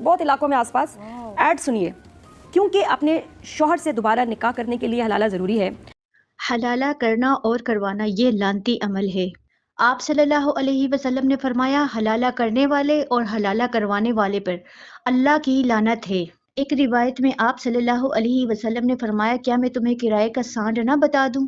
बहुत इलाकों में आसपास ऐड सुनिए, क्योंकि अपने शौहर से दोबारा निकाह करने के लिए हलाला ज़रूरी है। हलाला करना और करवाना ये लानती अमल है। आप सल्लल्लाहु अलैहि वसल्लम ने फरमाया, हलाला करने वाले और हलाला करवाने वाले पर अल्लाह की लानत है। एक रिवायत में आप सल्लल्लाहु अलैहि वसल्लम ने फरमाया, क्या मैं तुम्हें किराए का सांड ना बता दूं?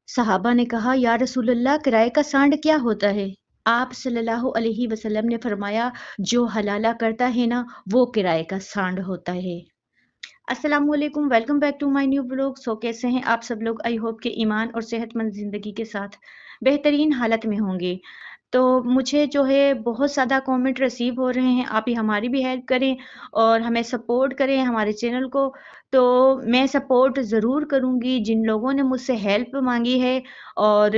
सहाबा ने कहा, या रसूलल्लाह, किराए का सांड क्या होता है? आप सल्लल्लाहु अलैहि वसल्लम ने फरमाया, जो हलाला करता है ना, वो किराए का सांड होता है। अस्सलामुअलैकुम, welcome back to my new blog. कैसे हैं आप सब लोग? आई होप के ईमान और सेहतमंद ज़िंदगी के साथ बेहतरीन हालत में होंगे। तो मुझे जो है बहुत ज़्यादा कमेंट रिसीव हो रहे हैं, आप ही हमारी भी हेल्प करें और हमें सपोर्ट करें हमारे चैनल को। तो मैं सपोर्ट ज़रूर करूँगी जिन लोगों ने मुझसे हेल्प मांगी है, और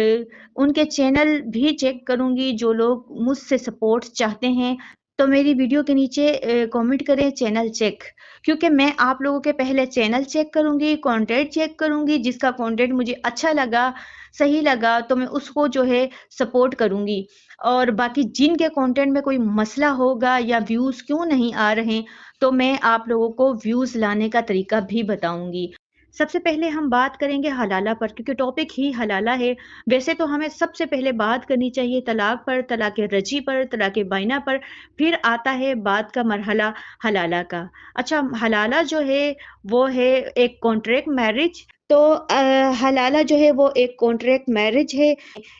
उनके चैनल भी चेक करूँगी जो लोग मुझसे सपोर्ट चाहते हैं। तो मेरी वीडियो के नीचे कमेंट करें चैनल चेक, क्योंकि मैं आप लोगों के पहले चैनल चेक करूँगी, कंटेंट चेक करूँगी। जिसका कंटेंट मुझे अच्छा लगा, सही लगा, तो मैं उसको जो है सपोर्ट करूँगी। और बाकी जिनके कंटेंट में कोई मसला होगा या व्यूज़ क्यों नहीं आ रहे, तो मैं आप लोगों को व्यूज़ लाने का तरीका भी बताऊँगी। सबसे पहले हम बात करेंगे हलाला पर, क्योंकि टॉपिक ही हलाला है। वैसे तो हमें सबसे पहले बात करनी चाहिए तलाक पर, तलाक रजी पर, तलाक बाइना पर, फिर आता है बात का मरहला हलाला का। अच्छा, हलाला जो है वो है एक कॉन्ट्रैक्ट मैरिज। तो हलाला जो है वो एक कॉन्ट्रैक्ट मैरिज है।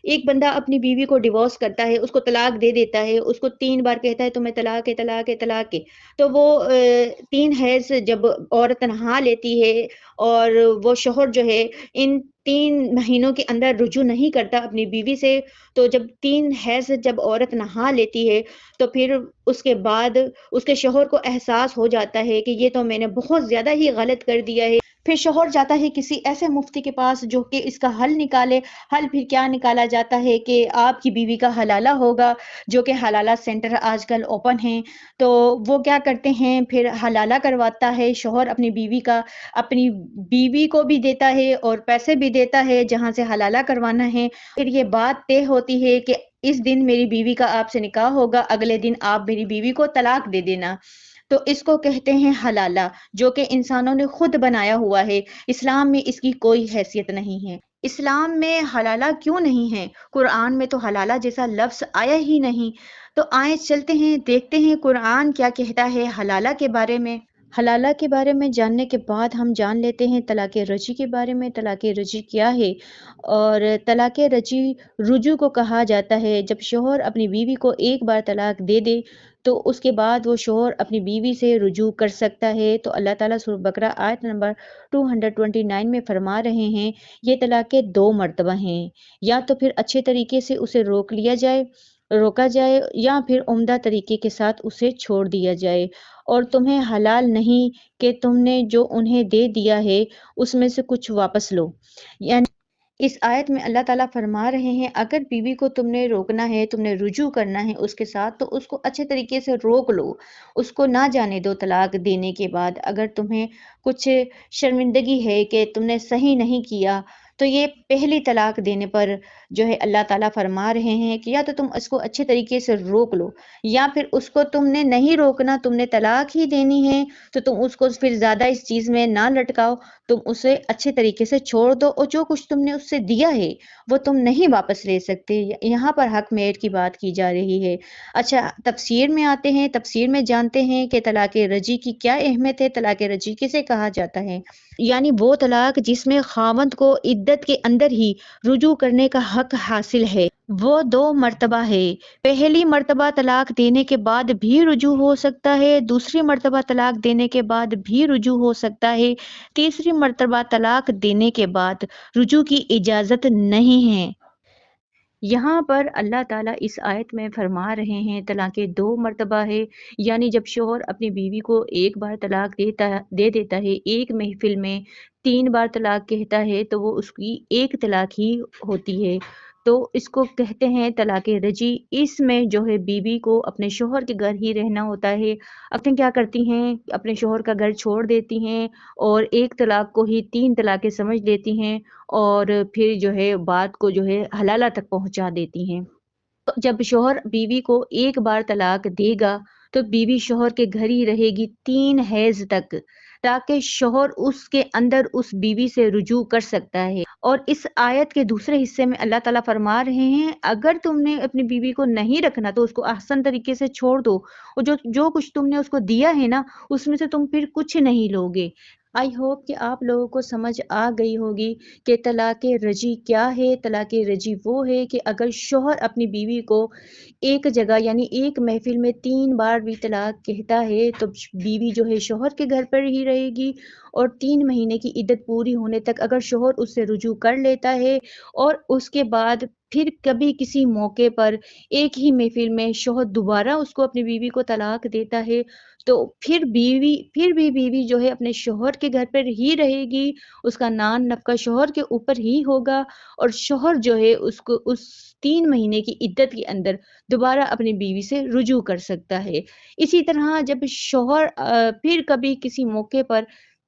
एक बंदा अपनी बीवी को डिवोर्स करता है, उसको तलाक दे देता है, उसको 3 बार कहता है तुम्हें तलाक है, तलाक है, तलाक है। तो वो 3 हैज़ जब औरत नहा लेती है और वो शौहर जो है इन 3 महीनों के अंदर रुजू नहीं करता अपनी बीवी से, तो जब 3 हैज़ जब औरत नहा लेती है, तो फिर उसके बाद उसके शौहर को एहसास हो जाता है कि ये तो मैंने बहुत ज़्यादा ही गलत कर दिया है। फिर शौहर जाता है किसी ऐसे मुफ्ती के पास जो कि इसका हल निकाले। हल फिर क्या निकाला जाता है कि आपकी बीवी का हलाला होगा, जो कि हलाला सेंटर आजकल ओपन हैं। तो वो क्या करते हैं, फिर हलाला करवाता है शौहर अपनी बीवी का। अपनी बीवी को भी देता है और पैसे भी देता है जहाँ से हलाला करवाना है। फिर ये बात तय होती है कि इस दिन मेरी बीवी का आपसे निकाह होगा, अगले दिन आप मेरी बीवी को तलाक दे देना। तो इसको कहते हैं हलाला, जो कि इंसानों ने खुद बनाया हुआ है। इस्लाम में इसकी कोई हैसियत नहीं है। इस्लाम में हलाला क्यों नहीं है? कुरान में तो हलाला जैसा लफ्ज़ आया ही नहीं। तो आए चलते हैं, देखते हैं कुरान क्या कहता है हलाला के बारे में। हलाला के बारे में जानने के बाद हम जान लेते हैं तलाक़ रजी के बारे में। तलाक़ रजी क्या है? और तलाक़ रजी रुजू को कहा जाता है। जब शौहर अपनी बीवी को एक बार तलाक दे दे, तो उसके बाद वो शौहर अपनी बीवी से रुजू कर सकता है। तो अल्लाह ताला सूरह बकरा आयत नंबर 229 में फरमा रहे हैं, ये तलाक़ें 2 मर्तबा हैं। या तो फिर अच्छे तरीके से उसे रोका जाए, या फिर उम्दा तरीके के साथ उसे छोड़ दिया जाए। और तुम्हें हलाल नहीं कि तुमने जो उन्हें दे दिया है उसमें से कुछ वापस लो। यानी इस आयत में अल्लाह ताला फरमा रहे हैं, अगर बीवी को तुमने रोकना है, तुमने रुजू करना है उसके साथ, तो उसको अच्छे तरीके से रोक लो। उसको ना जाने दो तलाक देने के बाद। अगर तुम्हें कुछ शर्मिंदगी है कि तुमने सही नहीं किया, तो ये पहली तलाक देने पर जो है अल्लाह ताला फरमा रहे हैं कि या तो तुम उसको अच्छे तरीके से रोक लो, या फिर उसको तुमने नहीं रोकना, तुमने तलाक ही देनी है, तो तुम उसको फिर ज़्यादा इस चीज़ में ना लटकाओ। तुम उसे अच्छे तरीके से छोड़ दो, और जो कुछ तुमने उससे दिया है वो तुम नहीं वापस ले सकते। यहाँ पर हक मेहर की बात की जा रही है। अच्छा, तफसीर में आते हैं, तफसीर में जानते हैं कि तलाक रजी की क्या अहमियत है। तलाक रजी किसे कहा जाता है? यानी वो तलाक जिसमें खावंद को इद्दत के अंदर ही रुजू करने का हक हासिल है। वो 2 मर्तबा है। पहली मर्तबा तलाक देने के बाद भी रुजू हो सकता है, दूसरी मर्तबा तलाक देने के बाद भी रुजू हो सकता है, तीसरी मर्तबा तलाक देने के बाद रुजू की इजाज़त नहीं है। यहाँ पर अल्लाह ताला इस आयत में फरमा रहे हैं तलाक़ें 2 मर्तबा है। यानी जब शौहर अपनी बीवी को एक बार तलाक दे देता है, एक महफ़िल में 3 बार तलाक कहता है, तो वो उसकी एक तलाक ही होती है। तो इसको कहते हैं तलाक़ रजी। इसमें जो है बीवी को अपने शौहर के घर ही रहना होता है। अक्सर क्या करती हैं, अपने शौहर का घर छोड़ देती हैं और एक तलाक को ही 3 तलाक़ें समझ लेती हैं, और फिर जो है बात को जो है हलाला तक पहुँचा देती हैं। तो जब शौहर बीवी को एक बार तलाक देगा, تو بیوی شوہر کے گھر ہی رہے گی 3 حیض تک، تاکہ شوہر اس کے اندر اس بیوی سے رجوع کر سکتا ہے۔ اور اس آیت کے دوسرے حصے میں اللہ تعالیٰ فرما رہے ہیں اگر تم نے اپنی بیوی کو نہیں رکھنا تو اس کو احسن طریقے سے چھوڑ دو، اور جو کچھ تم نے اس کو دیا ہے نا اس میں سے تم پھر کچھ نہیں لوگے۔ آئی ہوپ کہ آپ لوگوں کو سمجھ آ گئی ہوگی کہ طلاق رجعی کیا ہے۔ طلاق رجعی وہ ہے کہ اگر شوہر اپنی بیوی کو ایک جگہ یعنی ایک محفل میں 3 بار بھی طلاق کہتا ہے تو بیوی جو ہے شوہر کے گھر پر ہی رہے گی، اور 3 مہینے کی عدت پوری ہونے تک اگر شوہر اس سے رجوع کر لیتا ہے اور اس کے بعد پھر کبھی کسی موقع پر ایک ہی محفل میں شوہر دوبارہ اس کو اپنی بیوی کو طلاق دیتا ہے تو پھر بھی بیوی جو ہے اپنے شوہر کے گھر پر ہی رہے گی، اس کا نان نفقہ شوہر کے اوپر ہی ہوگا، اور شوہر جو ہے اس کو اس 3 مہینے کی عدت کے اندر دوبارہ اپنی بیوی سے رجوع کر سکتا ہے۔ اسی طرح جب شوہر پھر کبھی کسی موقع پر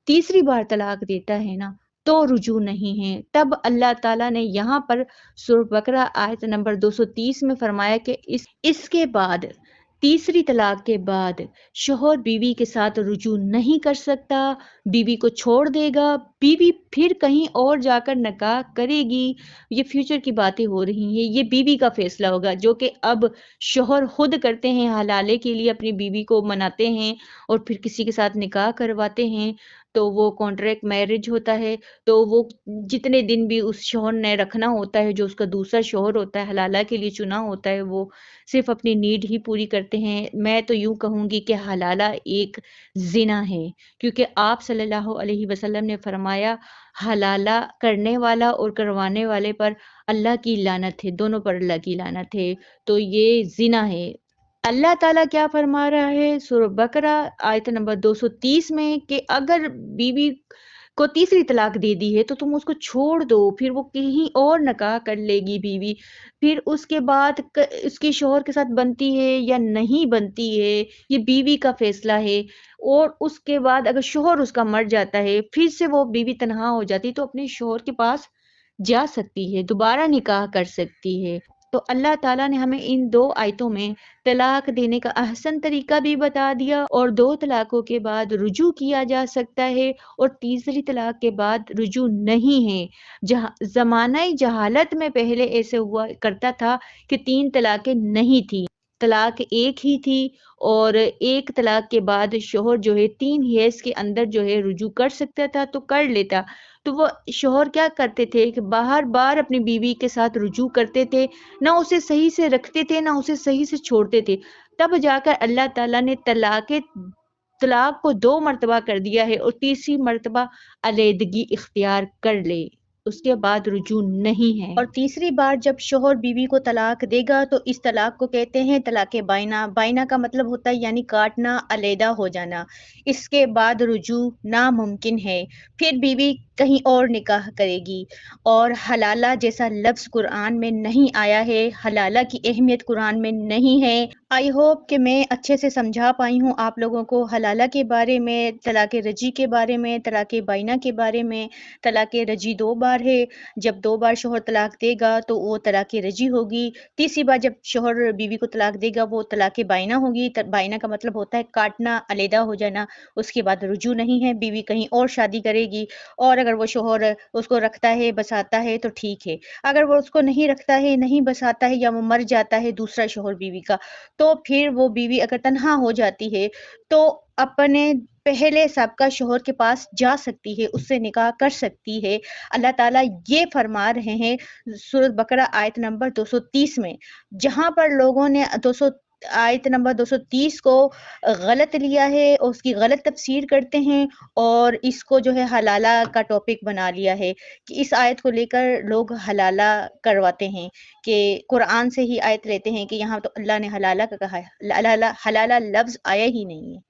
تیسری بار طلاق دیتا ہے نا تو رجوع نہیں ہے۔ تب اللہ تعالیٰ نے یہاں پر سورہ بقرہ آیت نمبر 230 میں فرمایا کہ اس کے بعد تیسری طلاق کے بعد شوہر بیوی کے ساتھ رجوع نہیں کر سکتا، بیوی کو چھوڑ دے گا، بیوی پھر کہیں اور جا کر نکاح کرے گی۔ یہ فیوچر کی باتیں ہو رہی ہیں، یہ بیوی کا فیصلہ ہوگا جو کہ اب شوہر خود کرتے ہیں، حلالے کے لیے اپنی بیوی کو مناتے ہیں اور پھر کسی کے ساتھ نکاح کرواتے ہیں تو وہ کانٹریکٹ میرج ہوتا ہے، تو وہ جتنے دن بھی اس شوہر نے رکھنا ہوتا ہے جو اس کا دوسرا شوہر ہوتا ہے حلالہ کے لیے چنا ہوتا ہے وہ صرف اپنی نیڈ ہی پوری کرتے ہیں۔ میں تو یوں کہوں گی کہ حلالہ ایک زنا ہے، کیونکہ آپ صلی اللہ علیہ وسلم نے فرمایا حلالہ کرنے والا اور کروانے والے پر اللہ کی لعنت ہے، دونوں پر اللہ کی لعنت ہے، تو یہ زنا ہے۔ اللہ تعالیٰ کیا فرما رہا ہے سورہ بقرہ آیت نمبر 230 میں کہ اگر بیوی کو تیسری طلاق دے دی ہے تو تم اس کو چھوڑ دو، پھر وہ کہیں اور نکاح کر لے گی بیوی، پھر اس کے بعد اس کے شوہر کے ساتھ بنتی ہے یا نہیں بنتی ہے یہ بیوی کا فیصلہ ہے، اور اس کے بعد اگر شوہر اس کا مر جاتا ہے پھر سے وہ بیوی تنہا ہو جاتی تو اپنے شوہر کے پاس جا سکتی ہے، دوبارہ نکاح کر سکتی ہے۔ تو اللہ تعالیٰ نے ہمیں ان 2 آیتوں میں طلاق دینے کا احسن طریقہ بھی بتا دیا، اور 2 طلاقوں کے بعد رجوع کیا جا سکتا ہے اور تیسری طلاق کے بعد رجوع نہیں ہے۔ زمانہ جہالت میں پہلے ایسے ہوا کرتا تھا کہ 3 طلاقیں نہیں تھی، طلاق ایک ہی تھی، اور ایک طلاق کے بعد شوہر جو ہے 3 حیض کے اندر جو ہے رجوع کر سکتا تھا تو کر لیتا، تو وہ شوہر کیا کرتے تھے کہ بار بار اپنی بیوی کے ساتھ رجوع کرتے تھے، نہ اسے صحیح سے رکھتے تھے نہ اسے صحیح سے چھوڑتے تھے، تب جا کر اللہ تعالیٰ نے طلاق کو 2 مرتبہ کر دیا ہے، اور تیسری مرتبہ علیحدگی اختیار کر لے، اس کے بعد رجوع نہیں ہے۔ اور تیسری بار جب شوہر بیوی کو طلاق دے گا تو اس طلاق کو کہتے ہیں طلاق بائنہ۔ بائنہ کا مطلب ہوتا ہے یعنی کاٹنا، علیحدہ ہو جانا، اس کے بعد رجوع ناممکن ہے، پھر بیوی کہیں اور نکاح کرے گی۔ اور حلالہ جیسا لفظ قرآن میں نہیں آیا ہے، حلالہ کی اہمیت قرآن میں نہیں ہے۔ آئی ہوپ کہ میں اچھے سے سمجھا پائی ہوں آپ لوگوں کو حلالہ کے بارے میں، طلاق رجعی کے بارے میں، طلاق بائنہ کے بارے میں۔ طلاق رجعی 2 بار ہے، جب 2 بار شوہر طلاق دے گا تو وہ طلاق رجعی ہوگی، تیسری بار جب شوہر بیوی کو طلاق دے گا وہ طلاق بائنہ ہوگی۔ بائنہ کا مطلب ہوتا ہے کاٹنا، علیحدہ ہو جانا، اس کے بعد رجوع نہیں ہے، بیوی کہیں اور شادی کرے گی، اور اگر وہ شوہر اس کو رکھتا ہے بساتا ہے تو ٹھیک ہے، اگر وہ اس کو نہیں رکھتا ہے، نہیں بساتا ہے، یا وہ مر جاتا ہے دوسرا شوہر بیوی کا، تو پھر وہ بیوی اگر تنہا ہو جاتی ہے تو اپنے پہلے سابقہ شوہر کے پاس جا سکتی ہے، اس سے نکاح کر سکتی ہے۔ اللہ تعالیٰ یہ فرما رہے ہیں سورۃ بقرہ آیت نمبر 230 میں، جہاں پر لوگوں نے آیت نمبر 230 کو غلط لیا ہے اور اس کی غلط تفسیر کرتے ہیں، اور اس کو جو ہے حلالہ کا ٹاپک بنا لیا ہے کہ اس آیت کو لے کر لوگ حلالہ کرواتے ہیں، کہ قرآن سے ہی آیت لیتے ہیں کہ یہاں تو اللہ نے حلالہ کا کہا ہے، حلالہ لفظ آیا ہی نہیں ہے۔